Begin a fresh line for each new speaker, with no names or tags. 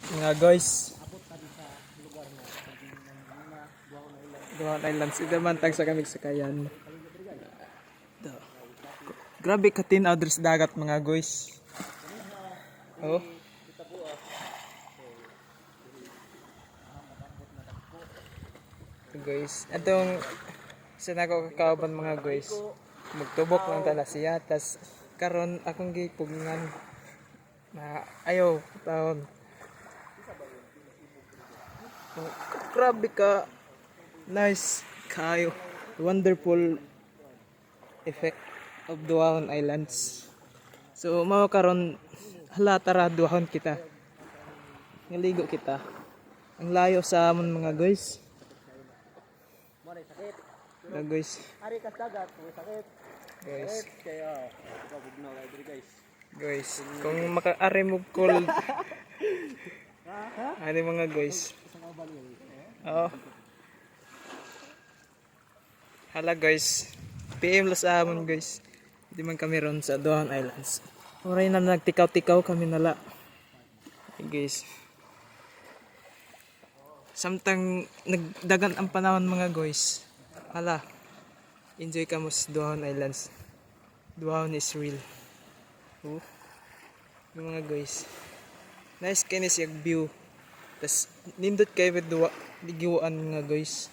Mga guys, Duhan Islands. Ito man tag sa kamig sakayan. Grabe ka tinaw sa dagat mga guys. Oh. Ito guys, atong sa nako kakauban mga guys. Magtubok lang tala siya tas karon akong gipugngan na ayaw taon. Oh, grabe ka nice kayo. Wonderful effect of Duhaon Islands. So mao karon hala tara duhon kita. Ngaligo kita. Ang layo sa amon mga guys. Mga guys.
Ari ka dagat, sakit.
Guys.
Kaya bugnaw diri guys.
Guys, kung makaari mo cold. Ano mga guys? Oo. Hala guys. PM lang sa amon guys. Hindi man kami ron sa Duhaon Islands. Oray na nagtikaw-tikaw kami nala. Hey guys. Samtang nagdagan ang panahon mga guys. Hala. Enjoy ka mo sa Duhaon Islands. Duhaon is real. Oh. Yung mga guys. Nice kinis yung view. Tas nindot kayo with ligiwaan mga guys.